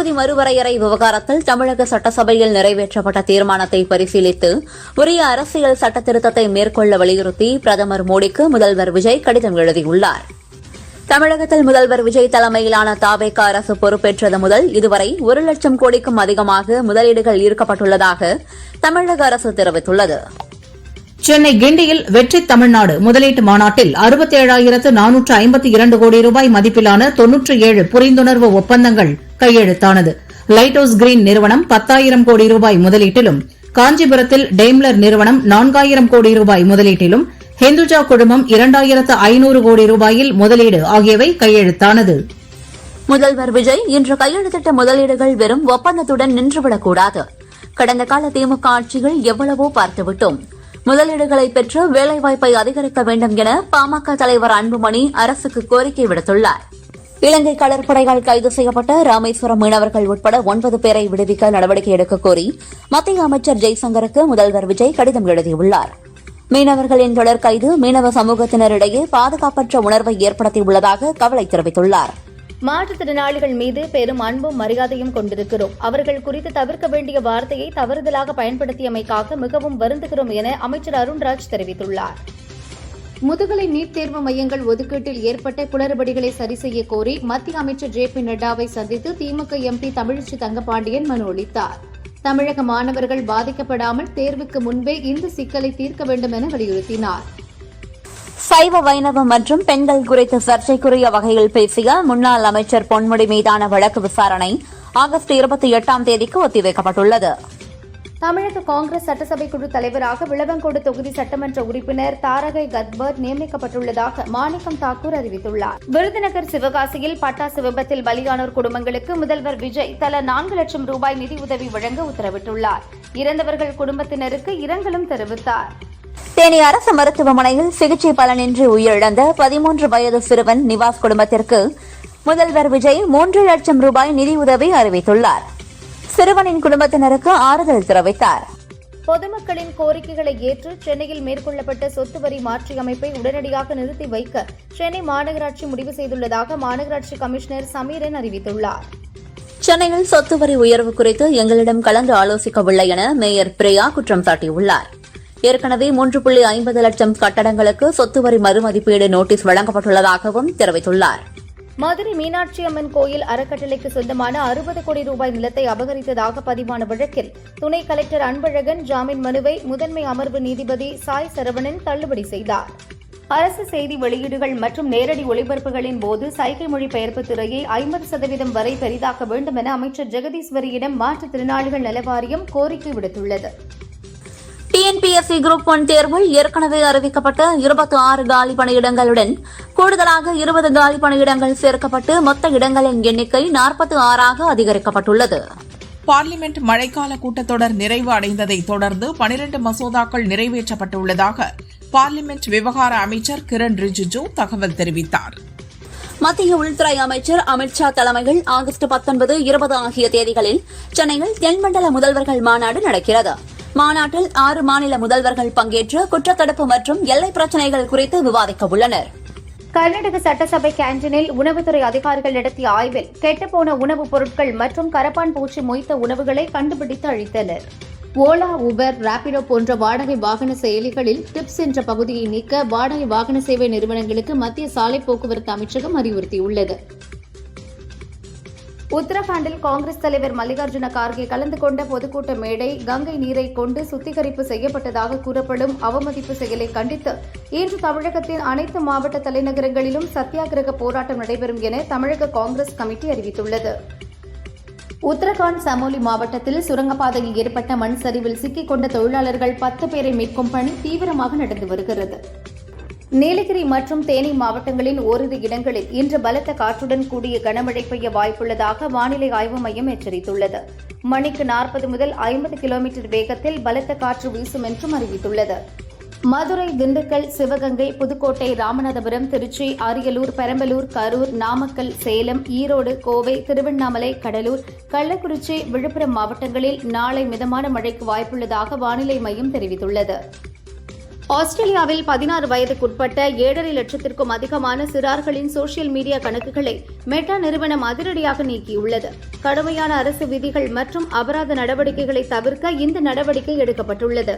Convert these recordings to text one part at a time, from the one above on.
தொகுதி மறுவரையறை விவகாரத்தில் தமிழக சட்டசபையில் நிறைவேற்றப்பட்ட தீர்மானத்தை பரிசீலித்து உரிய அரசியல் சட்டத்திருத்தத்தை மேற்கொள்ள வலியுறுத்தி பிரதமர் மோடிக்கு முதல்வர் விஜய் கடிதம் எழுதியுள்ளார். தமிழகத்தில் முதல்வர் விஜய் தலைமையிலான தவேக அரசு பொறுப்பேற்றது முதல் இதுவரை 1,00,000 கோடிக்கும் அதிகமாக முதலீடுகள் ஈர்க்கப்பட்டுள்ளதாக தமிழக அரசு தெரிவித்துள்ளது. சென்னை கிண்டியில் வெற்றி தமிழ்நாடு முதலீட்டு மாநாட்டில் 67,452 கோடி ரூபாய் மதிப்பிலான 97 புரிந்துணர்வு ஒப்பந்தங்கள் கையெழுத்தானது. லைட் ஹவுஸ் கிரீன் நிறுவனம் 10,000 கோடி ரூபாய் முதலீட்டிலும், காஞ்சிபுரத்தில் டெய்ம்லர் நிறுவனம் 4,000 கோடி ரூபாய் முதலீட்டிலும், ஹிந்துஜா குழுமம் 2,500 கோடி ரூபாயில் முதலீடு ஆகியவை கையெழுத்தானது. முதல்வர் விஜய் இன்று கையெழுத்திட்ட முதலீடுகள் வெறும் ஒப்பந்தத்துடன் நின்றுவிடக்கூடாது. கடந்த கால திமுக ஆட்சிகள் எவ்வளவோ பார்த்துவிட்டோம். முதலீடுகளை பெற்று வேலைவாய்ப்பை அதிகரிக்க வேண்டும் என பாமக தலைவர் அன்புமணி அரசுக்கு கோரிக்கை விடுத்துள்ளார். இலங்கை கடற்படையால் கைது செய்யப்பட்ட ராமேஸ்வரம் மீனவர்கள் உட்பட 9 பேரை விடுவிக்க நடவடிக்கை எடுக்கக் கோரி மத்திய அமைச்சர் ஜெய்சங்கருக்கு முதல்வர் விஜய் கடிதம் எழுதியுள்ளார். மீனவர்களின் தொடர் கைது மீனவ சமூகத்தினரிடையே பாதுகாப்பற்ற உணர்வை ஏற்படுத்தியுள்ளதாக கவலை தெரிவித்துள்ளார். மாற்றுத்திறனாளிகள் மீது பெரும் அன்பும் மரியாதையும் கொண்டிருக்கிறோம். அவர்கள் குறித்து தவிர்க்க வேண்டிய வார்த்தையை தவறுதலாக பயன்படுத்தியமைக்காக மிகவும் வருந்துகிறோம் என அமைச்சர் அருண்ராஜ் தெரிவித்துள்ளார். முதுகலை நீட் தேர்வு மையங்கள் ஒதுக்கீட்டில் ஏற்பட்ட குளறுபடிகளை சரி செய்ய கோரி மத்திய அமைச்சர் ஜே.பி. நட்டாவை சந்தித்து திமுக எம்பி தமிழிச்சி தங்கபாண்டியன் மனு அளித்தார். தமிழக மாணவர்கள் பாதிக்கப்படாமல் தேர்வுக்கு முன்பே இந்த சிக்கலை தீர்க்க வேண்டும் என வலியுறுத்தினார். சைவ வைணவம் மற்றும் பெண்கள் குறித்து சர்ச்சைக்குரிய வகையில் பேசிய முன்னாள் அமைச்சர் பொன்முடி மீதான வழக்கு விசாரணை ஆகஸ்ட் 28ஆம் தேதிக்கு ஒத்திவைக்கப்பட்டுள்ளது. தமிழக காங்கிரஸ் சட்டசபை குழு தலைவராக விளவங்கோடு தொகுதி சட்டமன்ற உறுப்பினர் தாரகை கத்பர் நியமிக்கப்பட்டுள்ளதாக மாணிக்கம் தாக்கூர் அறிவித்துள்ளார். விருதுநகர் சிவகாசியில் பட்டாசு விபத்தில் பலியானோர் குடும்பங்களுக்கு முதல்வர் விஜய் தலா 4 லட்சம் ரூபாய் நிதி உதவி வழங்க உத்தரவிட்டுள்ளார். இறந்தவர்கள் குடும்பத்தினருக்கு இரங்கலும் தெரிவித்தார். தேனி அரசு மருத்துவமனையில் சிகிச்சை பலனின்றி உயிரிழந்த 13 வயது சிறுவன் நிவாஸ் குடும்பத்திற்கு முதல்வர் விஜய் 3 லட்சம் ரூபாய் நிதியுதவி அறிவித்துள்ளார். சிறுவனின் குடும்பத்தினருக்கு ஆறுதல் தெரிவித்தார். பொதுமக்களின் கோரிக்கைகளை ஏற்று சென்னையில் மேற்கொள்ளப்பட்ட சொத்து வரி மாற்றியமைப்பை உடனடியாக நிறுத்தி வைக்க சென்னை மாநகராட்சி முடிவு செய்துள்ளதாக மாநகராட்சி கமிஷனர் சமீரன் அறிவித்துள்ளார். சென்னையில் சொத்து வரி உயர்வு குறித்து எங்களிடம் கலந்து ஆலோசிக்கவில்லை என மேயர் பிரியா குற்றம் சாட்டியுள்ளார். ஏற்கனவே 3.50 லட்சம் கட்டடங்களுக்கு சொத்து வரி மறுமதிப்பீடு நோட்டீஸ் வழங்கப்பட்டுள்ளதாகவும் தெரிவித்துள்ளார். மதுரை மீனாட்சி அம்மன் கோயில் அறக்கட்டளைக்கு சொந்தமான 60 கோடி ரூபாய் நிலத்தை அபகரித்ததாக பதிவான வழக்கில் துணை கலெக்டர் அன்பழகன் ஜாமீன் மனுவை முதன்மை அமர்வு நீதிபதி சாய் சரவணன் தள்ளுபடி செய்தார். அரசு செய்தி வெளியீடுகள் மற்றும் நேரடி ஒளிபரப்புகளின் போது சைகை மொழி பெயர்ப்பு துறையை 50% வரை பெரிதாக்க வேண்டும் என அமைச்சர் ஜெகதீஸ்வரியிடம் மாற்றுத்திறனாளிகள் நல வாரியம் கோரிக்கை விடுத்துள்ளது. டிஎன்பிஎஸ்சி குரூப் 1 தேர்வில் ஏற்கனவே அறிவிக்கப்பட்ட 26 காலி பணியிடங்களுடன் கூடுதலாக 20 காலி பணியிடங்கள் சேர்க்கப்பட்டு மொத்த இடங்களின் எண்ணிக்கை 46ஆக அதிகரிக்கப்பட்டுள்ளது. பார்லிமென்ட் மழைக்கால கூட்டத்தொடர் நிறைவு அடைந்ததை தொடர்ந்து 12 மசோதாக்கள் நிறைவேற்றப்பட்டுள்ளதாக பார்லிமென்ட் விவகார அமைச்சர் கிரண் ரிஜிஜு தகவல் தெரிவித்தார். மத்திய உள்துறை அமைச்சர் அமித் ஷா தலைமையில் ஆகஸ்ட் 19, 20 ஆகிய தேதிகளில் சென்னையில் தென்மண்டல முதல்வர்கள் மாநாடு நடக்கிறது. மாநாட்டில் 6 மாநில முதல்வர்கள் பங்கேற்று குற்றத்தடுப்பு மற்றும் எல்லை பிரச்சினைகள் குறித்து விவாதிக்க உள்ளனர். கர்நாடக சட்டசபை கேன்டீனில் உணவுத்துறை அதிகாரிகள் நடத்திய ஆய்வில் கெட்டுப்போன உணவுப் பொருட்கள் மற்றும் கரப்பான் பூச்சி மொய்த்த உணவுகளை கண்டுபிடித்து அழித்தனர். ஓலா, உபர், ராபிடோ போன்ற வாடகை வாகன செயலிகளில் டிப்ஸ் என்ற பகுதியை நீக்க வாடகை வாகன சேவை நிறுவனங்களுக்கு மத்திய சாலை போக்குவரத்து அமைச்சகம் அறிவுறுத்தியுள்ளது. உத்தரகாண்டில் காங்கிரஸ் தலைவர் மல்லிகார்ஜுன கார்கே கலந்து கொண்ட பொதுக்கூட்ட மேடை கங்கை நீரை கொண்டு சுத்திகரிப்பு செய்யப்பட்டதாக கூறப்படும் அவமதிப்பு செயலை கண்டித்து இன்று தமிழகத்தின் அனைத்து மாவட்ட தலைநகரங்களிலும் சத்தியாகிரக போராட்டம் நடைபெறும் என தமிழக காங்கிரஸ் கமிட்டி அறிவித்துள்ளது. உத்தரகாண்ட் சமோலி மாவட்டத்தில் சுரங்கப்பாதையில் ஏற்பட்ட மண் சரிவில் சிக்கிக் கொண்ட தொழிலாளர்கள் 10 பேரை மீட்கும் பணி தீவிரமாக நடந்து வருகிறது. நீலகிரி மற்றும் தேனி மாவட்டங்களின் ஓரிரு இடங்களில் இன்று பலத்த காற்றுடன் கூடிய கனமழை பெய்ய வாய்ப்புள்ளதாக வானிலை ஆய்வு மையம் எச்சரித்துள்ளது. மணிக்கு 40 முதல் 50 கிலோமீட்டர் வேகத்தில் பலத்த காற்று வீசும் என்றும் அறிவித்துள்ளது. மதுரை, திண்டுக்கல், சிவகங்கை, புதுக்கோட்டை, ராமநாதபுரம், திருச்சி, அரியலூர், பெரம்பலூர், கரூர், நாமக்கல், சேலம், ஈரோடு, கோவை, திருவண்ணாமலை, கடலூர், கள்ளக்குறிச்சி, விழுப்புரம் மாவட்டங்களில் நாளை மிதமான மழைக்கு வாய்ப்புள்ளதாக வானிலை மையம் தெரிவித்துள்ளது. ஆஸ்திரேலியாவில் 16 வயதுக்குட்பட்ட 7.5 லட்சத்திற்கும் அதிகமான சிறார்களின் சோசியல் மீடியா கணக்குகளை மெட்டா நிறுவனம் அதிரடியாக நீக்கியுள்ளது. கடுமையான அரசு விதிகள் மற்றும் அபராத நடவடிக்கைகளை தவிர்க்க இந்த நடவடிக்கை எடுக்கப்பட்டுள்ளது.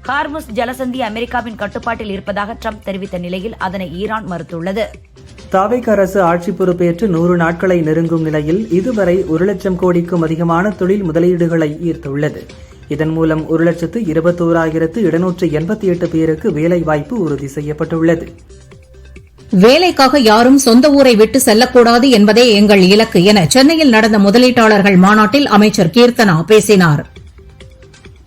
ஹார்முஸ் ஜலசந்தி அமெரிக்காவின் கட்டுப்பாட்டில் இருப்பதாக ட்ரம்ப் தெரிவித்த நிலையில் அதனை ஈரான் மறுத்துள்ளது. தாவேக் அரசு ஆட்சி பொறுப்பேற்று 100 நாட்களை நெருங்கும் நிலையில் இதுவரை 1 லட்சம் கோடிக்கும் அதிகமான தொழில் முதலீடுகளை ஈர்த்துள்ளது. இதன் மூலம் 1,21,788 பேருக்கு வேலைவாய்ப்பு உறுதி செய்யப்பட்டுள்ளது. வேலைக்காக யாரும் சொந்த ஊரை விட்டு செல்லக்கூடாது என்பதே எங்கள் இலக்கு என சென்னையில் நடந்த முதலீட்டாளர்கள் மாநாட்டில் அமைச்சர் கீர்த்தனா பேசினார்.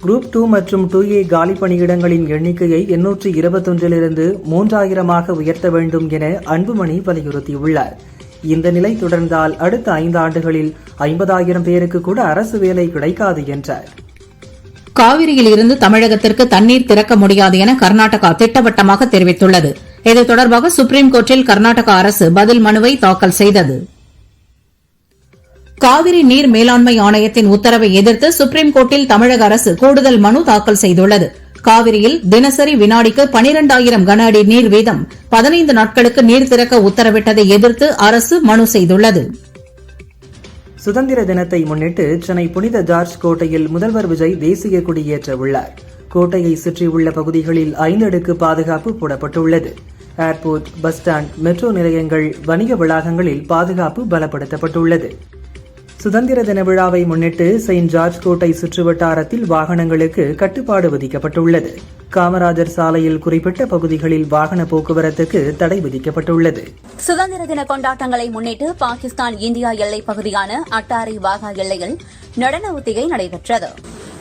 குரூப் 2 மற்றும் 2A காலி பணியிடங்களின் எண்ணிக்கையை 821 3000 உயர்த்த வேண்டும் என அன்புமணி வலியுறுத்தியுள்ளார். இந்த நிலை தொடர்ந்தால் அடுத்த 5 ஆண்டுகளில் 50,000 பேருக்கு கூட அரசு வேலை கிடைக்காது என்றார். காவிரியில் இருந்து தமிழகத்திற்கு தண்ணீர் திறக்க முடியாது என கர்நாடகா திட்டவட்டமாக தெரிவித்துள்ளது. இது தொடர்பாக சுப்ரீம் கோர்ட்டில் கர்நாடக அரசு பதில் மனுவை தாக்கல் செய்தது. காவிரி நீர் மேலாண்மை ஆணையத்தின் உத்தரவை எதிர்த்து சுப்ரீம் கோர்ட்டில் தமிழக அரசு கூடுதல் மனு தாக்கல் செய்துள்ளது. காவிரியில் தினசரி வினாடிக்கு 12,000 கன அடி நீர் வீதம் 15 நாட்களுக்கு நீர் திறக்க உத்தரவிட்டதை எதிர்த்து அரசு மனு செய்துள்ளது. சுதந்திர தினத்தை முன்னிட்டு சென்னை புனித ஜார்ஜ் கோட்டையில் முதல்வர் விஜய் தேசிய கொடியேற்ற உள்ளார். கோட்டையை சுற்றியுள்ள பகுதிகளில் 5 அடுக்கு பாதுகாப்பு போடப்பட்டுள்ளது. ஏர்போர்ட், பஸ் ஸ்டாண்ட், மெட்ரோ நிலையங்கள், வணிக வளாகங்களில் பாதுகாப்பு பலப்படுத்தப்பட்டுள்ளது. சுதந்திர தின விழாவை முன்னிட்டு செயின்ட் ஜார்ஜ் கோட்டை சுற்றுவட்டாரத்தில் வாகனங்களுக்கு கட்டுப்பாடு விதிக்கப்பட்டுள்ளது. காமராஜர் சாலையில் குறிப்பிட்ட பகுதிகளில் வாகன போக்குவரத்துக்கு தடை விதிக்கப்பட்டுள்ளது. சுதந்திர தின கொண்டாட்டங்களை முன்னிட்டு பாகிஸ்தான் இந்தியா எல்லைப் பகுதியான அட்டாரி வாகா எல்லையில் நடன ஒத்திகை நடைபெற்றது.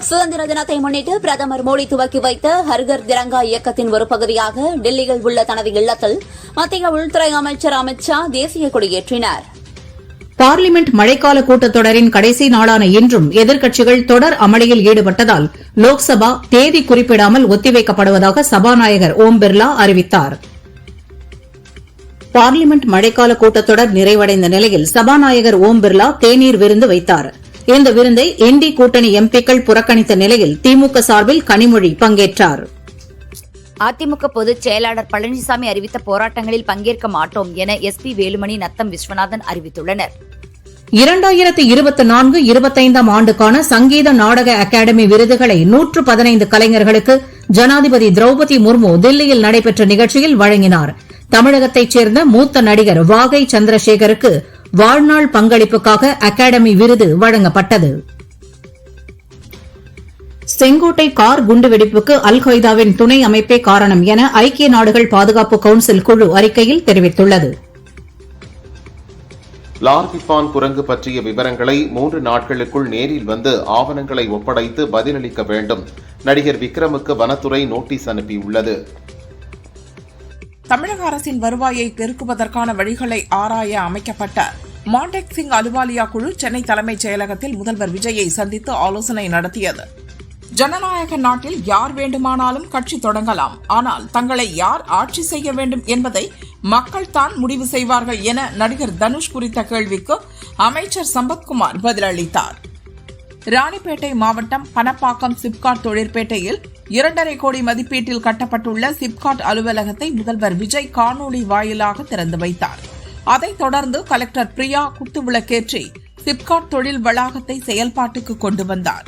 சுதந்திர தினத்தை முன்னிட்டு பிரதமர் மோடி துவக்கி வைத்த ஹர்கர் திரங்கா இயக்கத்தின் ஒரு பகுதியாக டெல்லியில் உள்ள தனது இல்லத்தில் மத்திய உள்துறை அமைச்சர் அமித் ஷா தேசிய கொடியேற்றினார். பார்லிமெண்ட் மழைக்கால கூட்டத்தொடரின் கடைசி நாளான இன்றும் எதிர்க்கட்சிகள் தொடர் அமளியில் ஈடுபட்டதால் லோக்சபா தேதி குறிப்பிடாமல் ஒத்திவைக்கப்படுவதாக சபாநாயகர் ஓம் பிர்லா அறிவித்தார். பார்லிமெண்ட் மழைக்கால கூட்டத்தொடர் நிறைவடைந்த நிலையில் சபாநாயகர் ஓம் பிர்லா தேநீர் விருந்து வைத்தார். இந்த விருந்தை இந்தி கூட்டணி எம்பிக்கள் புறக்கணித்த நிலையில் திமுக சார்பில் கனிமொழி பங்கேற்றார். அதிமுக பொதுச் செயலாளர் பழனிசாமி அறிவித்த போராட்டங்களில் பங்கேற்க மாட்டோம் என SP வேலுமணி, நத்தம் விஸ்வநாதன் அறிவித்துள்ளனர். 2024-25 ஆண்டுக்கான சங்கீத நாடக அகாடமி விருதுகளை 115 கலைஞர்களுக்கு ஜனாதிபதி திரௌபதி முர்மு தில்லியில் நடைபெற்ற நிகழ்ச்சியில் வழங்கினார். தமிழகத்தைச் சேர்ந்த மூத்த நடிகர் வாகை சந்திரசேகருக்கு வாழ்நாள் பங்களிப்புக்காக அகாடமி விருது வழங்கப்பட்டது. செங்கோட்டை கார் குண்டுவெடிப்புக்கு அல் கொய்தாவின் துணை அமைப்பே காரணம் என ஐக்கிய நாடுகள் பாதுகாப்பு கவுன்சில் குழு அறிக்கையில் தெரிவித்துள்ளது. லார்பிபான் குரங்கு பற்றிய விவரங்களை 3 நாட்களுக்குள் நேரில் வந்து ஆவணங்களை ஒப்படைத்து பதிலளிக்க வேண்டும். நடிகர் விக்ரமுக்கு வனத்துறை நோட்டீஸ் அனுப்பியுள்ளது. தமிழக அரசின் வருவாயை பெருக்குவதற்கான வழிகளை ஆராய அமைக்கப்பட்ட மாண்டேக் சிங் அலுவாலியா குழு சென்னை தலைமைச் செயலகத்தில் முதல்வர் விஜயை சந்தித்து ஆலோசனை நடத்தியது. ஜனநாயக நாட்டில் யார் வேண்டுமானாலும் கட்சி தொடங்கலாம், ஆனால் தங்களை யார் ஆட்சி செய்ய வேண்டும் என்பதை மக்கள் தான் முடிவு செய்வார்கள் என நடிகர் தனுஷ் குறித்த கேள்விக்கு அமைச்சர் சம்பத்குமார் பதிலளித்தார். ராணிப்பேட்டை மாவட்டம் பணப்பாக்கம் சிப்காட் தொழிற்பேட்டையில் 2.5 கோடி மதிப்பீட்டில் கட்டப்பட்டுள்ள சிப்காட் அலுவலகத்தை முதல்வர் விஜய் காணொலி வாயிலாக திறந்து வைத்தார். அதைத் தொடர்ந்து கலெக்டர் பிரியா குத்துவிளக்கேற்றி சிப்காட் தொழில் வளாகத்தை செயல்பாட்டுக்கு கொண்டு வந்தார்.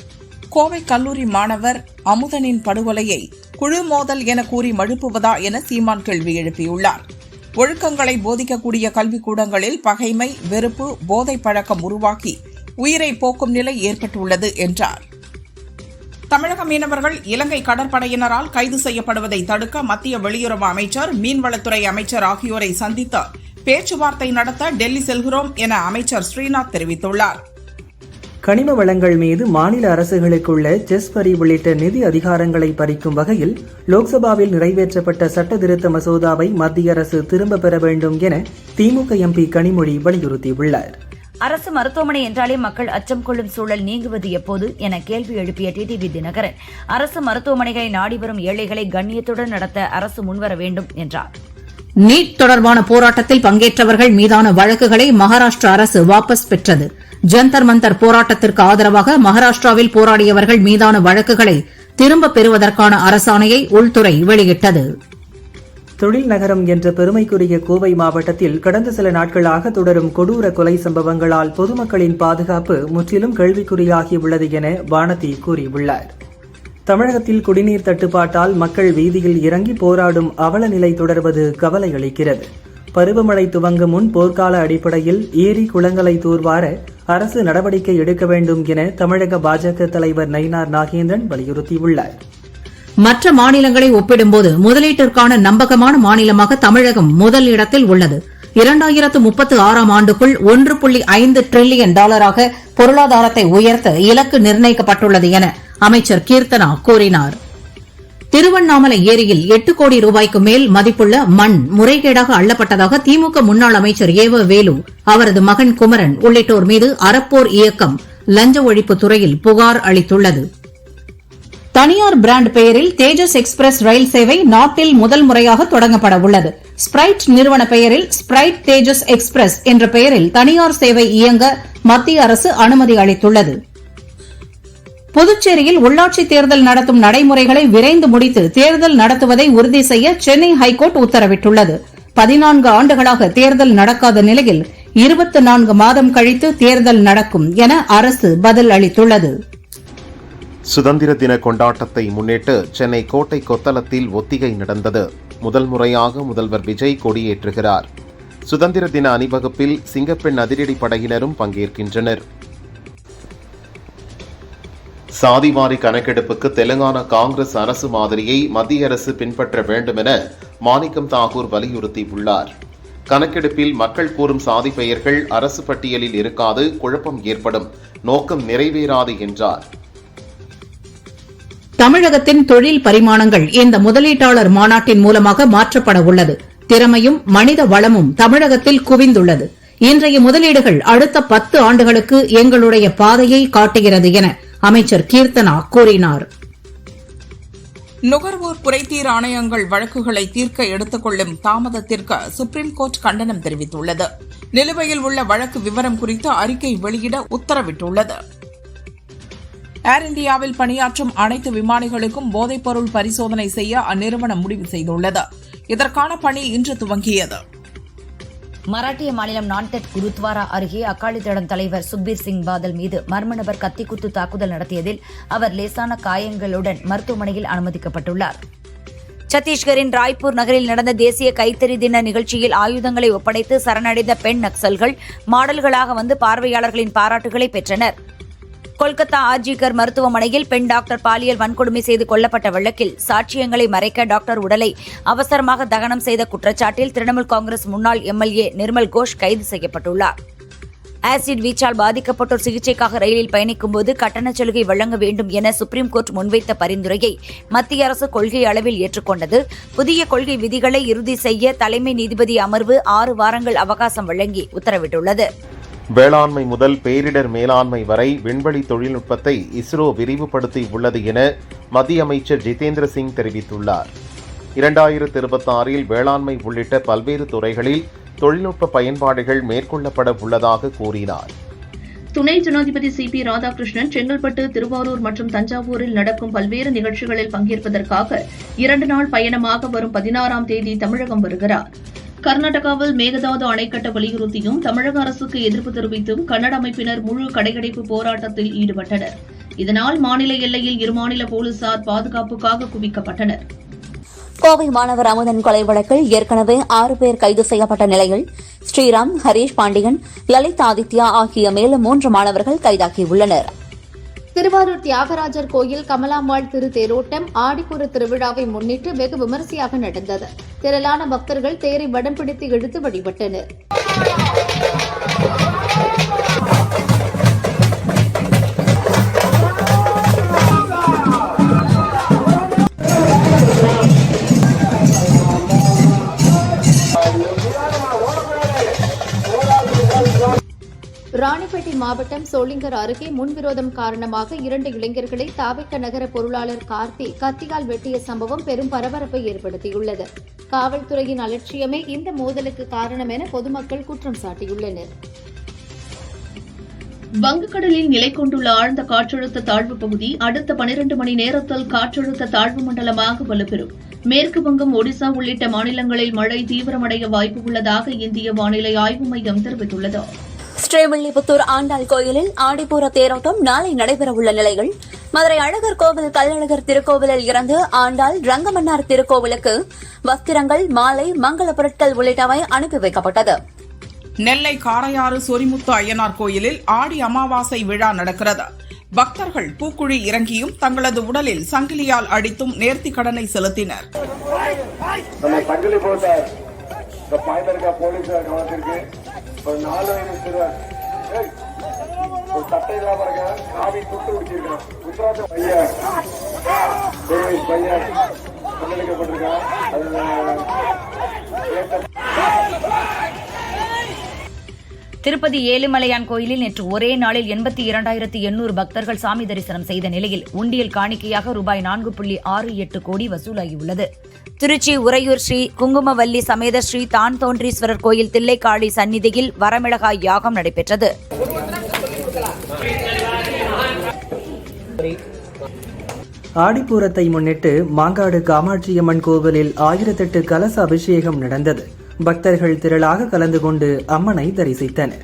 கோவை கல்லூரி மாணவர் அமுதனின் படுகொலையை குழு மோதல் என கூறி மழுப்புவதா என சீமான் கேள்வி எழுப்பியுள்ளார். ஒழுக்கங்களை போதிக்கக்கூடிய கல்விக்கூடங்களில் பகைமை, வெறுப்பு, போதை பழக்கம் உருவாக்கி உயிரை போக்கும் நிலை ஏற்பட்டுள்ளது என்றார். தமிழக மீனவர்கள் இலங்கை கடற்படையினரால் கைது செய்யப்படுவதை தடுக்க மத்திய வெளியுறவு அமைச்சர், மீன்வளத்துறை அமைச்சர் ஆகியோரை சந்தித்து பேச்சுவார்த்தை நடத்த டெல்லி செல்கிறோம் என அமைச்சர் ஸ்ரீநாத் தெரிவித்துள்ளார். கனிம வளங்கள் மீது மாநில அரசுகளுக்குள்ள செஸ் வரி உள்ளிட்ட நிதி அதிகாரங்களை பறிக்கும் வகையில் லோக்சபாவில் நிறைவேற்றப்பட்ட சட்ட திருத்த மசோதாவை மத்திய அரசு திரும்ப பெற வேண்டும் என திமுக MP கனிமொழி வலியுறுத்தியுள்ளார். அரசு மருத்துவமனை என்றாலே மக்கள் அச்சம் கொள்ளும் சூழல் நீங்குவது எப்போது என கேள்வி எழுப்பிய TTV தினகரன், அரசு மருத்துவமனைகளை நாடி வரும் ஏழைகளை கண்ணியத்துடன் நடத்த அரசு முன்வர வேண்டும் என்றார். நீட் தொடர்பான போராட்டத்தில் பங்கேற்றவர்கள் மீதான வழக்குகளை மகாராஷ்டிரா அரசு வாபஸ் பெற்றது. ஜந்தர் மந்தர் போராட்டத்திற்கு ஆதரவாக மகாராஷ்டிராவில் போராடியவர்கள் மீதான வழக்குகளை திரும்பப் பெறுவதற்கான அரசாணையை உள்துறை வெளியிட்டது. தொழில் நகரம் என்ற பெருமைக்குரிய கோவை மாவட்டத்தில் கடந்த சில நாட்களாக தொடரும் கொடூர கொலை சம்பவங்களால் பொதுமக்களின் பாதுகாப்பு முற்றிலும் கேள்விக்குறியாகியுள்ளது என வானதி கூறியுள்ளார். தமிழகத்தில் குடிநீர் தட்டுப்பாட்டால் மக்கள் வீதியில் இறங்கி போராடும் அவல நிலை தொடர்வது கவலை அளிக்கிறது. பருவமழை துவங்கும் முன் போர்க்கால அடிப்படையில் ஏரி குளங்களை தூர்வார அரசு நடவடிக்கை எடுக்க வேண்டும் என தமிழக பாஜக தலைவர் நயினார் நாகேந்திரன் வலியுறுத்தியுள்ளார். மற்ற மாநிலங்களை ஒப்பிடும்போது முதலீட்டிற்கான நம்பகமான மாநிலமாக தமிழகம் முதல் இடத்தில் உள்ளது. 2036 ஆண்டுக்குள் $1.5 டிரில்லியன் பொருளாதாரத்தை உயர்த்த இலக்கு நிர்ணயிக்கப்பட்டுள்ளது என அமைச்சர் கீர்த்தனா கூறினார். திருவண்ணாமலை ஏரியில் 8 கோடி ரூபாய்க்கு மேல் மதிப்புள்ள மண் முறைகேடாக அள்ளப்பட்டதாக திமுக முன்னாள் அமைச்சர் ஏவ வேலு, அவரது மகன் குமரன் உள்ளிட்டோர் மீது அறப்போர் இயக்கம் லஞ்ச ஒழிப்பு துறையில் புகார் அளித்துள்ளது. தனியார் பிராண்ட் பெயரில் தேஜஸ் எக்ஸ்பிரஸ் ரயில் சேவை நாட்டில் முதல் முறையாக தொடங்கப்பட உள்ளது. ஸ்பிரைட் நிறுவன பெயரில் ஸ்பிரைட் தேஜஸ் எக்ஸ்பிரஸ் என்ற பெயரில் தனியார் சேவை இயங்க மத்திய அரசு அனுமதி அளித்துள்ளது. புதுச்சேரியில் உள்ளாட்சி தேர்தல் நடத்தும் நடைமுறைகளை விரைந்து முடித்து தேர்தல் நடத்துவதை உறுதி செய்ய சென்னை ஹைகோர்ட் உத்தரவிட்டுள்ளது. 14 ஆண்டுகளாக தேர்தல் நடக்காத நிலையில் 24 மாதம் கழித்து தேர்தல் நடக்கும் என அரசு பதில் அளித்துள்ளது. சுதந்திர தின கொண்டாட்டத்தை முன்னிட்டு சென்னை கோட்டை கொத்தளத்தில் ஒத்திகை நடந்தது. முதல் முறையாக முதல்வர் விஜய் கொடியேற்றுகிறார். சுதந்திர தின அணிவகுப்பில் சிங்கப்பெண் அதிரடி படையினரும் பங்கேற்கின்றனர். சாதிவாரி கணக்கெடுப்புக்கு தெலுங்கானா காங்கிரஸ் அரசு மாதிரியை மத்திய அரசு பின்பற்ற வேண்டும் என மாணிக்கம் தாகூர் வலியுறுத்தியுள்ளார். கணக்கெடுப்பில் மக்கள் கூறும் சாதி பெயர்கள் அரசு பட்டியலில் இருக்காது, குழப்பம் ஏற்படும், நோக்கம் நிறைவேறாது என்றார். தமிழகத்தின் தொழில் பரிமாணங்கள் இந்த முதலீட்டாளர் மாநாட்டின் மூலமாக மாற்றப்பட உள்ளது. திறமையும் மனித வளமும் தமிழகத்தில் குவிந்துள்ளது. இன்றைய முதலீடுகள் அடுத்த 10 ஆண்டுகளுக்கு எங்களுடைய பாதையை காட்டுகிறது என அமைச்சர் கீர்த்தனா கூறினார். நுகர்வோர் குறைதீர் ஆணையங்கள் வழக்குகளை தீர்க்க எடுத்துக் கொள்ளும் தாமதத்திற்கு சுப்ரீம் கோர்ட் கண்டனம் தெரிவித்துள்ளது. நிலுவையில் உள்ள வழக்கு விவரம் குறித்து அறிக்கை வெளியிட உத்தரவிட்டுள்ளது. ஏர் இந்தியாவில் பணியாற்றும் அனைத்து விமானிகளுக்கும் போதைப்பொருள் பரிசோதனை செய்ய அந்நிறுவனம் முடிவு செய்துள்ளது. இதற்கான பணி இன்று துவங்கியது. மராட்டிய மாநிலம் நான்டெட் குருத்வாரா அருகே அகாலிதளம் தலைவர் சுக்பீர் சிங் பாதல் மீது மர்ம நபர் கத்திக்குத்து தாக்குதல் நடத்தியதில் அவர் லேசான காயங்களுடன் மருத்துவமனையில் அனுமதிக்கப்பட்டுள்ளார். சத்தீஸ்கரின் ராய்ப்பூர் நகரில் நடந்த தேசிய கைத்தறி தின நிகழ்ச்சியில் ஆயுதங்களை ஒப்படைத்து சரணடைந்த பெண் நக்சல்கள் மாடல்களாக வந்து பார்வையாளர்களின் பாராட்டுகளை பெற்றனர். கொல்கத்தா ஆர்ஜிகர் மருத்துவமனையில் பெண் டாக்டர் பாலியல் வன்கொடுமை செய்து கொல்லப்பட்ட வழக்கில் சாட்சியங்களை மறைக்க டாக்டர் உடலை அவசரமாக தகனம் செய்த குற்றச்சாட்டில் திரிணாமுல் காங்கிரஸ் முன்னாள் எம்எல்ஏ நிர்மல் கோஷ் கைது செய்யப்பட்டுள்ளார். ஆசிட் வீச்சால் பாதிக்கப்பட்டோர் சிகிச்சைக்காக ரயிலில் பயணிக்கும்போது கட்டணச் சலுகை வழங்க வேண்டும் என சுப்ரீம் கோர்ட் முன்வைத்த பரிந்துரையை மத்திய அரசு கொள்கை அளவில் ஏற்றுக்கொண்டது. புதிய கொள்கை விதிகளை இறுதி செய்ய தலைமை நீதிபதி அமர்வு 6 வாரங்கள் அவகாசம் வழங்கி உத்தரவிட்டுள்ளது. வேளாண்மை முதல் பேரிடர் மேலாண்மை வரை விண்வெளி தொழில்நுட்பத்தை இஸ்ரோ விரிவுபடுத்தி உள்ளது என மத்திய அமைச்சர் ஜிதேந்திர சிங் தெரிவித்துள்ளார். 2026 வேளாண்மை உள்ளிட்ட பல்வேறு துறைகளில் தொழில்நுட்ப பயன்பாடுகள் மேற்கொள்ளப்பட உள்ளதாக கூறினார். துணை ஜனாதிபதி சிபி ராதாகிருஷ்ணன் செங்கல்பட்டு, திருவாரூர் மற்றும் தஞ்சாவூரில் நடக்கும் பல்வேறு நிகழ்ச்சிகளில் பங்கேற்பதற்காக 2 நாள் பயணமாக வரும் 16ஆம் தேதி தமிழகம் வருகிறார். கர்நாடகாவில் மேகதாது அணை கட்ட வலியுறுத்தியும் தமிழக அரசுக்கு எதிர்ப்பு தெரிவித்தும் கன்னட அமைப்பினர் முழு கடையடைப்பு போராட்டத்தில் ஈடுபட்டனர். இதனால் மாநில எல்லையில் 2 மாநில போலீசார் பாதுகாப்புக்காக குவிக்கப்பட்டனர். கோவை மாணவர் அமுதன் கொலை வழக்கில் ஏற்கனவே 6 பேர் கைது செய்யப்பட்ட நிலையில் ஸ்ரீராம், ஹரீஷ் பாண்டியன், லலித் ஆதித்யா ஆகிய மேலும் 3 மாணவர்கள் கைதாகியுள்ளனர். திருவாரூர் தியாகராஜர் கோயில் கமலாம்பாள் திரு தேரோட்டம் ஆடிப்புற திருவிழாவை முன்னிட்டு வெகு விமரிசையாக நடந்தது. திரளான பக்தர்கள் தேரை வடம் பிடித்து இழுத்து வழிபட்டனர். ராணிப்பேட்டை மாவட்டம் சோளிங்கர் அருகே முன்விரோதம் காரணமாக 2 இளைஞர்களை தாவிக்க நகர பொருளாளர் கார்த்தி கத்தியால் வெட்டிய சம்பவம் பெரும் பரபரப்பை ஏற்படுத்தியுள்ளது. காவல்துறையின் அலட்சியமே இந்த மோதலுக்கு காரணம் என பொதுமக்கள் குற்றம் சாட்டியுள்ளனர். வங்கக்கடலில் நிலை கொண்டுள்ள ஆழ்ந்த காற்றழுத்த தாழ்வு பகுதி அடுத்த 12 மணி நேரத்தில் காற்றழுத்த தாழ்வு மண்டலமாக வலுப்பெறும். மேற்கு வங்கம், ஒடிசா உள்ளிட்ட மாநிலங்களில் மழை தீவிரமடைய வாய்ப்பு உள்ளதாக இந்திய வானிலை ஆய்வு மையம் தெரிவித்துள்ளது. ஸ்ரீவில்லிபுத்தூர் ஆண்டாள் கோயிலில் ஆடிப்பூர தேரோட்டம் நாளை நடைபெறவுள்ள நிலையில் மதுரை அழகர் கோவில் கள்ளழகர் திருக்கோவிலில் இருந்து ஆண்டாள் ரங்கமன்னார் திருக்கோவிலுக்கு வஸ்திரங்கள், மாலை, மங்கள பொருட்கள் உள்ளிட்டவை அனுப்பி வைக்கப்பட்டது. நெல்லை காரையாறு சொரிமுத்து அய்யனார் கோயிலில் ஆடி அமாவாசை விழா நடக்கிறது. பக்தர்கள் பூக்குழி இறங்கியும் தங்களது உடலில் சங்கிலியால் அடித்தும் நேர்த்தி கடனை செலுத்தினர். திருப்பதி ஏழுமலையான் கோயிலில் நேற்று ஒரே நாளில் 82,800 பக்தர்கள் சாமி தரிசனம் செய்த நிலையில் உண்டியல் காணிக்கையாக ரூபாய் 4.68 கோடி வசூலாகியுள்ளது. திருச்சி உறையூர் ஸ்ரீ குங்குமவல்லி சமேத ஸ்ரீ தான் தோன்றீஸ்வரர் கோயில் தில்லைக்காளி சந்நிதியில் வரமிளகாய் யாகம் நடைபெற்றது. ஆடிப்பூரத்தை முன்னிட்டு மாங்காடு காமாட்சியம்மன் கோவிலில் 1008 கலச அபிஷேகம் நடந்தது. பக்தர்கள் திரளாக கலந்து கொண்டு அம்மனை தரிசித்தனர்.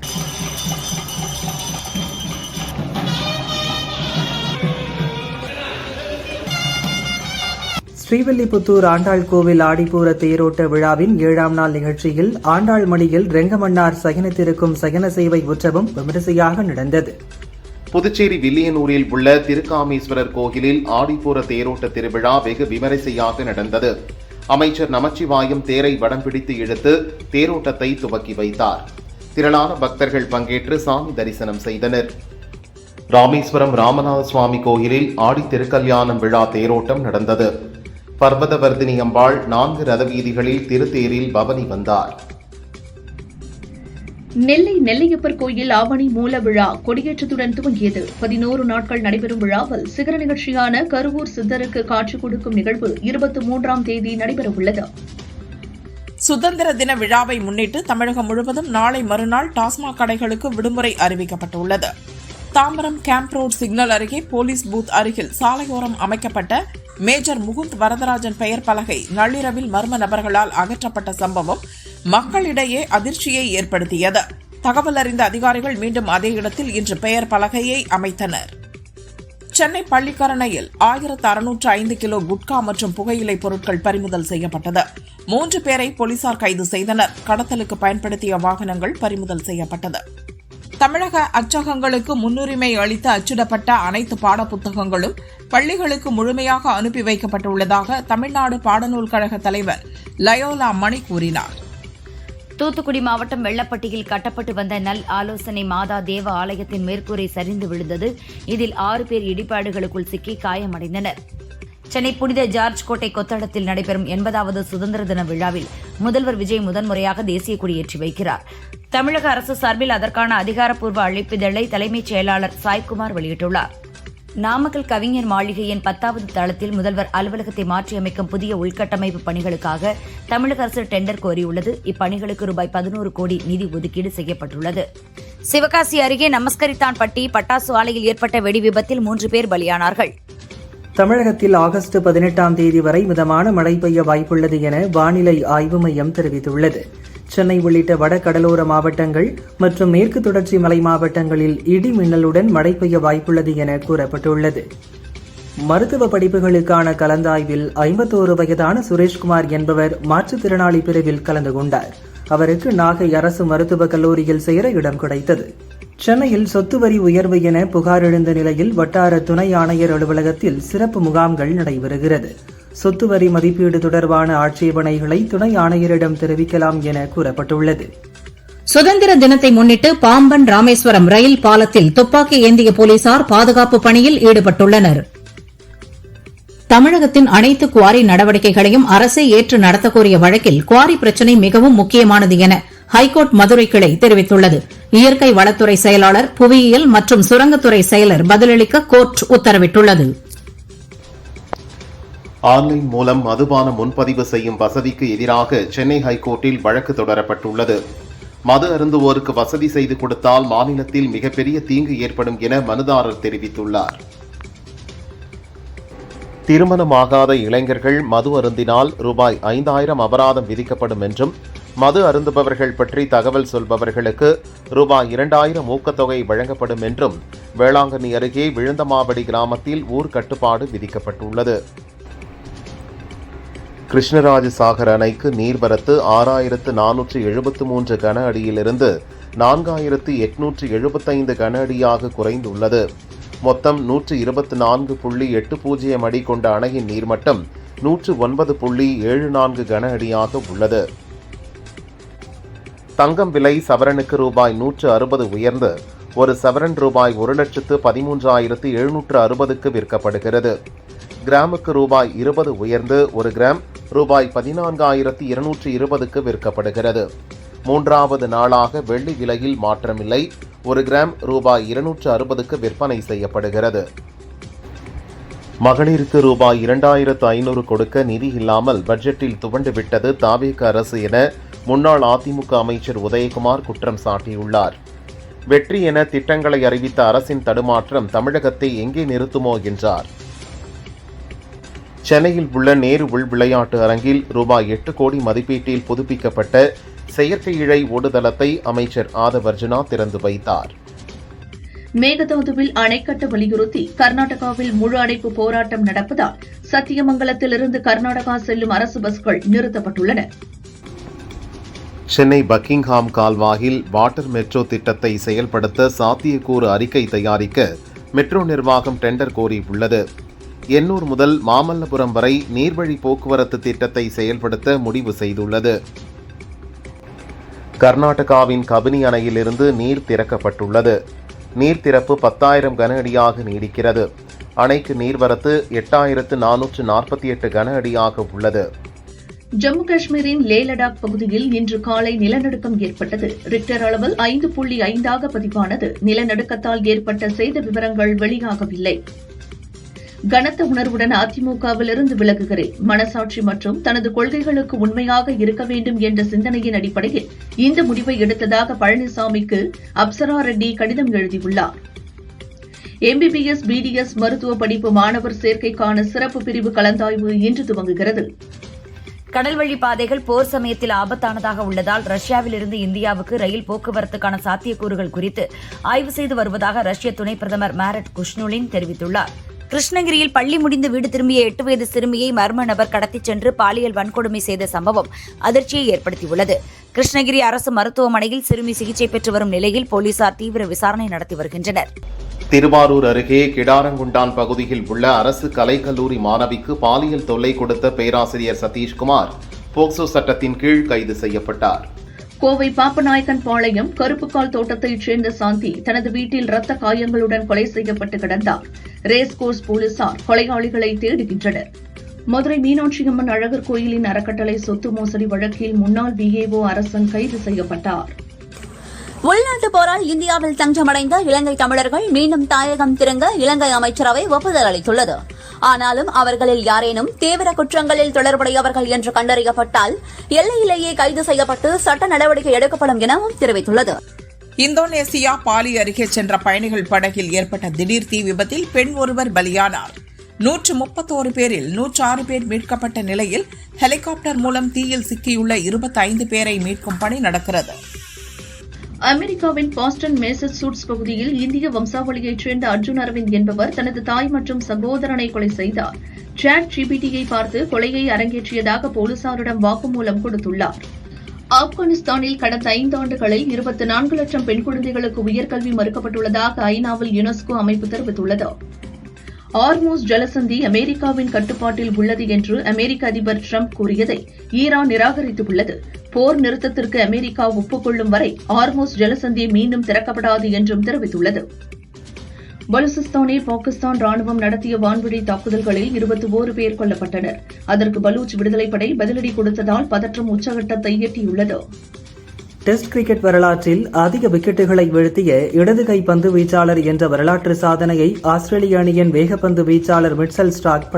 ஸ்ரீவில்லிபுத்தூர் ஆண்டாள் கோவில் ஆடிப்பூர தேரோட்ட விழாவின் 7ஆம் நாள் நிகழ்ச்சியில் ஆண்டாள் மடியில் ரெங்கமன்னார் சயனித்திருக்கும் சயன சேவை உற்சவம் விமரிசையாக நடந்தது. புதுச்சேரி வில்லியனூரில் உள்ள திருக்காமீஸ்வரர் கோயிலில் ஆடிப்பூர தேரோட்ட திருவிழா வெகு விமரிசையாக நடந்தது. அமைச்சர் நமச்சிவாயம் தேரை வடம் பிடித்து இழுத்து தேரோட்டத்தை துவக்கி வைத்தார். திரளான பக்தர்கள் பங்கேற்று சாமி தரிசனம் செய்தனர். ராமேஸ்வரம் ராமநாத சுவாமி கோயிலில் ஆடி திருக்கல்யாணம் விழா தேரோட்டம் நடந்தது. பர்வதவர்தினி அம்பாள் 4 ரத வீதிகளில் திருத்தேரில் பவனி வந்தார். நெல்லை நெல்லையப்பர் கோயில் ஆவணி மூல விழா கொடியேற்றத்துடன் துவங்கியது. 11 நாட்கள் நடைபெறும் விழாவில் சிகர நிகழ்ச்சியான கருவூர் சித்தருக்கு காட்சி கொடுக்கும் நிகழ்வு 23ஆம் தேதி நடைபெறவுள்ளது. சுதந்திர தின விழாவை முன்னிட்டு தமிழகம் முழுவதும் நாளை மறுநாள் டாஸ்மாக் கடைகளுக்கு விடுமுறை அறிவிக்கப்பட்டுள்ளது. தாம்பரம் கேம்ப் ரோட் சிக்னல் அருகே போலீஸ் பூத் அருகில் சாலையோரம் அமைக்கப்பட்ட மேஜர் முகுந்த் வரதராஜன் பெயர் பலகை நள்ளிரவில் மர்ம நபர்களால் அகற்றப்பட்ட சம்பவம் மக்களிடையே அதிர்ச்சியை ஏற்படுத்தியது. தகவல் அறிந்த அதிகாரிகள் மீண்டும் அதே இடத்தில் இன்று பெயர் பலகையை அமைத்தனர். சென்னை பள்ளிக்கரணையில் 1605 கிலோ குட்கா மற்றும் புகையிலை பொருட்கள் பறிமுதல் செய்யப்பட்டது. 3 பேரை போலீசார் கைது செய்தனர். கடத்தலுக்கு பயன்படுத்திய வாகனங்கள் பறிமுதல் செய்யப்பட்டது. தமிழக அச்சகங்களுக்கு முன்னுரிமை அளித்து அச்சிடப்பட்ட அனைத்து பாடப்புத்தகங்களும் பள்ளிகளுக்கு முழுமையாக அனுப்பி வைக்கப்பட்டுள்ளதாக தமிழ்நாடு பாடநூல் கழக தலைவர் லயோலா மணி கூறினார். தூத்துக்குடி மாவட்டம் வெள்ளப்பட்டியில் கட்டப்பட்டு வந்த நல் ஆலோசனை மாதா தேவ ஆலயத்தின் மேற்கூரை சரிந்து விழுந்தது. இதில் 6 பேர் இடிபாடுகளுக்குள் சிக்கி காயமடைந்தனர். சென்னை புனித ஜார்ஜ் கோட்டை கொத்தளத்தில் நடைபெறும் 80வது சுதந்திர தின விழாவில் முதல்வர் விஜய் முதன்முறையாக தேசிய கொடி ஏற்றி வைக்கிறார். தமிழக அரசு சார்பில் அதற்கான அதிகாரப்பூர்வ அழைப்பிதழை தலைமைச் செயலாளர் சாய்குமார் வெளியிட்டுள்ளார். நாமக்கல் கவிஞர் மாளிகையின் 10வது தளத்தில் முதல்வர் அலுவலகத்தை மாற்றியமைக்கும் புதிய உள்கட்டமைப்பு பணிகளுக்காக தமிழக அரசு டெண்டர் கோரியுள்ளது. இப்பணிகளுக்கு ரூபாய் 11 கோடி நிதி ஒதுக்கீடு செய்யப்பட்டுள்ளது. சிவகாசி அருகே நமஸ்கரித்தான்பட்டி பட்டாசு ஆலையில் ஏற்பட்ட வெடி விபத்தில் 3 பேர் பலியானார்கள். தமிழகத்தில் ஆகஸ்ட் 18ஆம் தேதி வரை மிதமான மழை பெய்ய வாய்ப்புள்ளது என வானிலை ஆய்வு மையம் தெரிவித்துள்ளது. சென்னை உள்ளிட்ட வட கடலோர மாவட்டங்கள் மற்றும் மேற்கு தொடர்ச்சி மலை மாவட்டங்களில் இடி மின்னலுடன் மழை பெய்ய வாய்ப்புள்ளது என கூறப்பட்டுள்ளது. மருத்துவ படிப்புகளுக்கான கலந்தாய்வில் 51 வயதான சுரேஷ்குமார் என்பவர் மாற்றுத்திறனாளி பிரிவில் கலந்து கொண்டார். அவருக்கு நாகை அரசு மருத்துவக் கல்லூரியில் சேர இடம் கிடைத்தது. சென்னையில் சொத்து வரி உயர்வு என புகார் எழுந்த நிலையில் வட்டார துணை ஆணையர் அலுவலகத்தில் சிறப்பு முகாம்கள் நடைபெறுகிறது. சொத்து வரி மதிப்பீடு தொடர்பான ஆட்சேபனைகளை துணை ஆணையரிடம் தெரிவிக்கலாம் என கூறப்பட்டுள்ளது. சுதந்திர தினத்தை முன்னிட்டு பாம்பன் ராமேஸ்வரம் ரயில் பாலத்தில் துப்பாக்கி ஏந்திய போலீசார் பாதுகாப்பு பணியில் ஈடுபட்டுள்ளனர். தமிழகத்தின் அனைத்து குவாரி நடவடிக்கைகளையும் அரசே ஏற்று நடத்தக்கோரிய வழக்கில் குவாரி பிரச்சினை மிகவும் முக்கியமானது என ஹைகோர்ட் மதுரை கிளை தெரிவித்துள்ளது. இயற்கை வளத்துறை செயலாளர், புவியியல் மற்றும் சுரங்கத்துறை செயலர் பதிலளிக்க கோர்ட் உத்தரவிட்டுள்ளது. ஆன்லைன் மூலம் மதுபான முன்பதிவு செய்யும் வசதிக்கு எதிராக சென்னை ஹைகோர்ட்டில் வழக்கு தொடரப்பட்டுள்ளது. மது அருந்துவோருக்கு வசதி செய்து கொடுத்தால் மாநிலத்தில் மிகப்பெரிய தீங்கு ஏற்படும் என மனுதாரர் தெரிவித்துள்ளார். திருமணமாகாத இளைஞர்கள் மது அருந்தினால் ரூபாய் 5000 அபராதம் விதிக்கப்படும் என்றும், மது அருந்துபவர்கள் பற்றி தகவல் சொல்பவர்களுக்கு ரூபாய் 2000 ஊக்கத்தொகை வழங்கப்படும் என்றும் வேளாங்கண்ணி அருகே விழுந்தமாவடி கிராமத்தில் ஊர் கட்டுப்பாடு விதிக்கப்பட்டுள்ளது. கிருஷ்ணராஜசாகர் அணைக்கு நீர்வரத்து 6473 கன அடியிலிருந்து 4875 கன அடியாக குறைந்துள்ளது. மொத்தம் 124.80 அடி கொண்ட அணையின் நீர்மட்டம் 109.74 கன அடியாக உள்ளது. தங்கம் விலை சவரனுக்கு ரூபாய் 160 உயர்ந்து ஒரு சவரன் ரூபாய் 1,13,760க்கு விற்கப்படுகிறது. கிராமுக்கு ரூபாய் 20 உயர்ந்து ஒரு கிராம் ரூபாய் 14,220க்கு விற்கப்படுகிறது. மூன்றாவது நாளாக வெள்ளி விலையில் மாற்றமில்லை. ஒரு கிராம் ரூபாய் 260க்கு விற்பனை செய்யப்படுகிறது. மகளிருக்கு ரூபாய் 2500 கொடுக்க நிதி இல்லாமல் பட்ஜெட்டில் துவண்டுவிட்டது தாவேக அரசு என முன்னாள் அதிமுக அமைச்சர் உதயகுமார் குற்றம் சாட்டியுள்ளார். வெற்றி என திட்டங்களை அறிவித்த அரசின் தடுமாற்றம் தமிழகத்தை எங்கே நிறுத்துமோ என்றார். சென்னையில் உள்ள நேரு உள் விளையாட்டு அரங்கில் ரூபாய் 8 கோடி மதிப்பீட்டில் புதுப்பிக்கப்பட்ட செயற்கை இழை ஓடுதளத்தை அமைச்சர் ஆதவ் அர்ஜுனா திறந்து வைத்தார். மேகதாதுவில் அணை கட்ட வலியுறுத்தி கர்நாடகாவில் முழு அடைப்பு போராட்டம் நடப்பதால் சத்தியமங்கலத்திலிருந்து கர்நாடகா செல்லும் அரசு பஸ்கள் நிறுத்தப்பட்டுள்ளன. சென்னை பக்கிங்ஹாம் கால்வாயில் வாட்டர் மெட்ரோ திட்டத்தை செயல்படுத்த சாத்தியக்கூறு அறிக்கை தயாரிக்க மெட்ரோ நிர்வாகம் டெண்டர் கோரியுள்ளது. எண்ணூர் முதல் மாமல்லபுரம் வரை நீர்வழி போக்குவரத்து திட்டத்தை செயல்படுத்த முடிவு செய்துள்ளது. கர்நாடகாவின் கபினி அணையிலிருந்து நீர் திறக்கப்பட்டுள்ளது. நீர் திறப்பு 10,000 கன அடியாக நீடிக்கிறது. அணைக்கு நீர்வரத்து 8,448 கன அடியாக உள்ளது. ஜம்மு காஷ்மீரின் லே லடாக் பகுதியில் இன்று காலை நிலநடுக்கம் ஏற்பட்டது. ரிக்டர் அளவில் 5.5 பதிவானது. நிலநடுக்கத்தால் ஏற்பட்ட சேத விவரங்கள் வெளியாகவில்லை. கனத்த உணர்வுடன் அதிமுகவிலிருந்து விலகுகிறேன். மனசாட்சி மற்றும் தனது கொள்கைகளுக்கு உண்மையாக இருக்க வேண்டும் என்ற சிந்தனையின் அடிப்படையில் இந்த முடிவை எடுத்ததாக பழனிசாமிக்கு அப்சரா ரெட்டி கடிதம் எழுதியுள்ளார். எம்பிபிஎஸ், பிடிஎஸ் மருத்துவ படிப்பு மாணவர் சேர்க்கைக்கான சிறப்பு பிரிவு கலந்தாய்வு இன்று துவங்குகிறது. கடல்வழி பாதைகள் போர் சமயத்தில் ஆபத்தானதாக உள்ளதால் ரஷ்யாவிலிருந்து இந்தியாவுக்கு ரயில் போக்குவரத்துக்கான சாத்தியக்கூறுகள் குறித்து ஆய்வு செய்து வருவதாக ரஷ்ய துணை பிரதமர் மேரட் குஷ்னுலின் தெரிவித்துள்ளார். கிருஷ்ணகிரியில் பள்ளி முடிந்து வீடு திரும்பிய 8 வயது சிறுமியை மர்ம நபர் கடத்திச் சென்று பாலியல் வன்கொடுமை செய்த சம்பவம் அதிர்ச்சியை ஏற்படுத்தியுள்ளது. கிருஷ்ணகிரி அரசு மருத்துவமனையில் சிறுமி சிகிச்சை பெற்று வரும் நிலையில் போலீசார் தீவிர விசாரணை நடத்தி வருகின்றனர். திருவாரூர் அருகே கிடாரங்குண்டான் பகுதியில் உள்ள அரசு கலைக்கல்லூரி மாணவிக்கு பாலியல் தொல்லை கொடுத்த பேராசிரியர் சதீஷ்குமார் போக்சோ சட்டத்தின் கீழ் கைது செய்யப்பட்டார். கோவை பாப்பநாயக்கன் பாளையம் கருப்புக்கால் தோட்டத்தைச் சேர்ந்த சாந்தி தனது வீட்டில் ரத்த காயங்களுடன் கொலை செய்யப்பட்டு கிடந்தார். ரேஸ்கோர்ஸ் போலீசார் கொலையாளிகளை தேடுகின்றனர். மதுரை மீனாட்சியம்மன் அழகர் கோயிலின் அறக்கட்டளை சொத்து மோசடி வழக்கில் முன்னாள் விஏஓ அரசன் கைது செய்யப்பட்டார். உள்நாட்டு போரால் இந்தியாவில் தஞ்சமடைந்த இலங்கை தமிழர்கள் மீண்டும் தாயகம் திரும்ப இலங்கை அமைச்சரவை ஒப்புதல் அளித்துள்ளது. ஆனாலும் அவர்களில் யாரேனும் தீவிர குற்றங்களில் தொடர்புடையவர்கள் என்று கண்டறியப்பட்டால் எல்லையிலேயே கைது செய்யப்பட்டு சட்ட நடவடிக்கை எடுக்கப்படும் எனவும் தெரிவித்துள்ளது. இந்தோனேசியா பாலி அருகே சென்ற பயணிகள் படகில் ஏற்பட்ட திடீர் தீ விபத்தில் பெண் ஒருவர் பலியானார். 131 பேரில் 106 பேர் மீட்கப்பட்ட நிலையில் ஹெலிகாப்டர் மூலம் தீயில் சிக்கியுள்ள 25 பேரை மீட்கும் பணி நடக்கிறது. அமெரிக்காவின் பாஸ்டன் மேசச்சூட்ஸ் பகுதியில் இந்திய வம்சாவளியைச் சேர்ந்த அர்ஜுன் அரவிந்த் என்பவர் தனது தாய் மற்றும் சகோதரனை கொலை செய்தார். சாட் ஜிபிடியை பார்த்து கொலையை அரங்கேற்றியதாக போலீசாரிடம் வாக்குமூலம் கொடுத்துள்ளார். ஆப்கானிஸ்தானில் கடந்த 5 ஆண்டுகளில் 24 லட்சம் பெண் குழந்தைகளுக்கு உயர்கல்வி மறுக்கப்பட்டுள்ளதாக ஐநாவில் யுனெஸ்கோ அமைப்பு தெரிவித்துள்ளது. ஹார்மூஸ் ஜலசந்தி அமெரிக்காவின் கட்டுப்பாட்டில் உள்ளது என்று அமெரிக்க அதிபர் டிரம்ப் கூறியதை ஈரான் நிராகரித்துள்ளது. போர் நிறுத்தத்திற்கு அமெரிக்கா ஒப்புக்கொள்ளும் வரை ஹார்மூஸ் ஜலசந்தி மீண்டும் திறக்கப்படாது என்றும் தெரிவித்துள்ளது. பலுசிஸ்தானில் பாகிஸ்தான் ராணுவம் நடத்திய வான்வழி தாக்குதல்களில் 21 பேர் கொல்லப்பட்டனர். அதற்கு பலூச் விடுதலைப்படை பதிலடி கொடுத்ததால் பதற்றம் உச்சகட்டத்தை எட்டியுள்ளது. டெஸ்ட் கிரிக்கெட் வரலாற்றில் அதிக விக்கெட்டுகளை வீழ்த்திய இடது கை பந்து வீச்சாளர் என்ற வரலாற்று சாதனையை ஆஸ்திரேலிய அணியின் வேகப்பந்து வீச்சாளர் மிட்சல் ஸ்டார்க்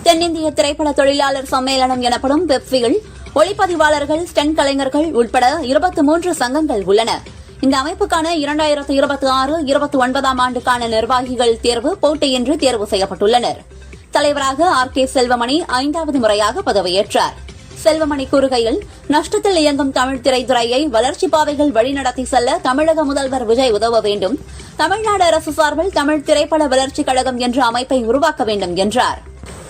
தென்னிந்திய திரைப்பட தொழிலாளர் சம்மேளனம் எனப்படும் பெப்சியில் ஒளிப்பதிவாளர்கள், ஸ்டென்ட் கலைஞர்கள் உட்பட 23 சங்கங்கள் உள்ளன. இந்த அமைப்புக்கான 2026-29 ஆண்டுக்கான நிர்வாகிகள் தேர்வு போட்டியின்றி தேர்வு செய்யப்பட்டுள்ளனர். தலைவராக R.K. செல்வமணி 5வது முறையாக பதவியேற்றார். செல்வமணி கூறுகையில், நஷ்டத்தில் இயங்கும் தமிழ் திரைத்துறையை வளர்ச்சி பாதைகள் வழிநடத்தி செல்ல தமிழக முதல்வர் விஜய் உதவ வேண்டும். தமிழ்நாடு அரசு சார்பில் தமிழ் திரைப்பட வளர்ச்சிக் கழகம் என்ற அமைப்பை உருவாக்க வேண்டும் என்றார்.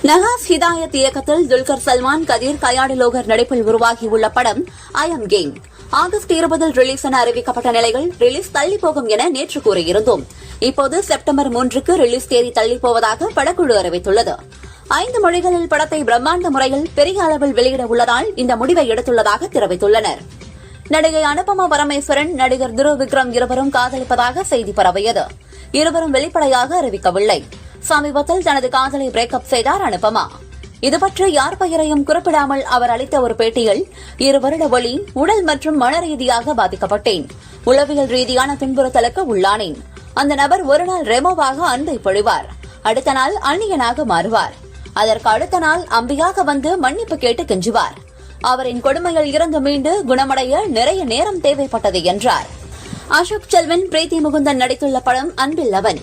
நஹாஸ் ஹிதாயத் இயக்கத்தில் துல்கர் சல்மான், கதீர், கயாடு லோகர் நடிப்பில் உருவாகியுள்ள படம் I am game August 20 release என அறிவிக்கப்பட்ட நிலையில் ரிலீஸ் தள்ளி போகும் என நேற்று கூறியிருந்தோம். இப்போது செப்டம்பர் 3க்கு ரிலீஸ் தேதி தள்ளி போவதாக படக்குழு அறிவித்துள்ளது. 5 மொழிகளில் படத்தை பிரம்மாண்ட முறையில் பெரிய அளவில் வெளியிட உள்ளதால் இந்த முடிவை எடுத்துள்ளதாக தெரிவித்துள்ளனர். நடிகை அனுபமா பரமேஸ்வரன், நடிகர் துருவ் விக்ரம் இருவரும் காதலிப்பதாக செய்தி பரவியது. இருவரும் வெளிப்படையாக அறிவிக்கவில்லை. சமீபத்தில் தனது காதலை பிரேக்கப் செய்தார் அனுபமா. இதுபற்றி யார் பெயரையும் குறிப்பிடாமல் அவர் அளித்த ஒரு பேட்டியில், 2 வருட ஒளி, உடல் மற்றும் மன ரீதியாக பாதிக்கப்பட்டேன். உளவியல் ரீதியான துன்புறுத்தலுக்கு உள்ளானேன். அந்த நபர் ஒரு நாள் ரெமோவாக அன்பை பொழிவார், அடுத்த நாள் அந்நியனாக மாறுவார், அதற்கு அடுத்த நாள் அம்பியாக வந்து மன்னிப்பு கேட்டு கெஞ்சுவார். அவரின் கொடுமையில் இருந்து மீண்டு குணமடைய நிறைய நேரம் தேவைப்பட்டது என்றார். அசோக் செல்வன், பிரீத்தி முகுந்தன் நடித்துள்ள படம் அன்பில் அவன்.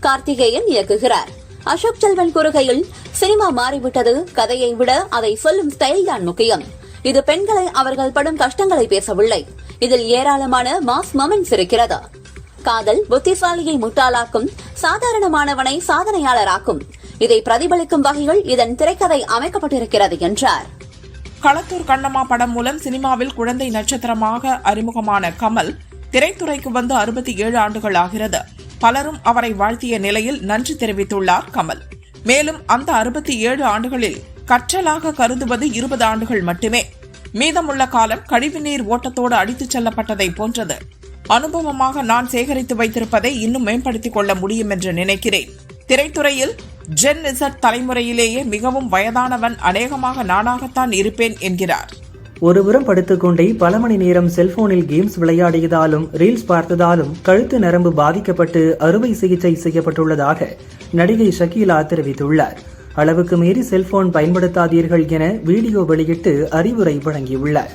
கார்த்திகேயன் இயக்குகிறார். அசோக் செல்வன் கூறுகையில், சினிமா மாறிவிட்டது, கதையை விட அதை சொல்லும் ஸ்டைல் தான் முக்கியம். இது பெண்களை அவர்கள் படும் கஷ்டங்களை பேசவில்லை. இதில் ஏராளமான மாஸ் மொமெண்ட்ஸ் இருக்கிறது. காதல் புத்திசாலியை முட்டாளாக்கும், சாதாரணமானவனை சாதனையாளராக்கும். இதை பிரதிபலிக்கும் வகையில் இதன் திரைக்கதை அமைக்கப்பட்டிருக்கிறது என்றார். களத்தூர் கண்ணம்மா படம் மூலம் சினிமாவில் குழந்தை நட்சத்திரமாக அறிமுகமான கமல் திரைத்துறைக்கு வந்து 67 ஆண்டுகள் ஆகிறது. பலரும் அவரை வாழ்த்திய நிலையில் நன்றி தெரிவித்துள்ளார் கமல். மேலும் அந்த 67 ஆண்டுகளில் கற்றலாக கருதுவது 20 ஆண்டுகள் மட்டுமே. மீதமுள்ள காலம் கழிவுநீர் ஓட்டத்தோடு அடித்துச் செல்லப்பட்டதை போன்றது. அனுபவமாக நான் சேகரித்து வைத்திருப்பதை இன்னும் மேம்படுத்திக் கொள்ள முடியும் என்று நினைக்கிறேன். திரைத்துறையில் ஜென் இசட் தலைமுறையிலேயே மிகவும் வயதானவன் அநேகமாக நானாகத்தான் இருப்பேன் என்கிறார். ஒருபுறம் படுத்துக்கொண்டே பல மணி நேரம் செல்போனில் கேம்ஸ் விளையாடியதாலும் ரீல்ஸ் பார்த்ததாலும் கழுத்து நரம்பு பாதிக்கப்பட்டு அறுவை சிகிச்சை செய்யப்பட்டுள்ளதாக நடிகை ஷக்கீலா தெரிவித்துள்ளார். அளவுக்கு மீறி செல்போன் பயன்படுத்தாதீர்கள் என வீடியோ வெளியிட்டு அறிவுரை வழங்கியுள்ளார்.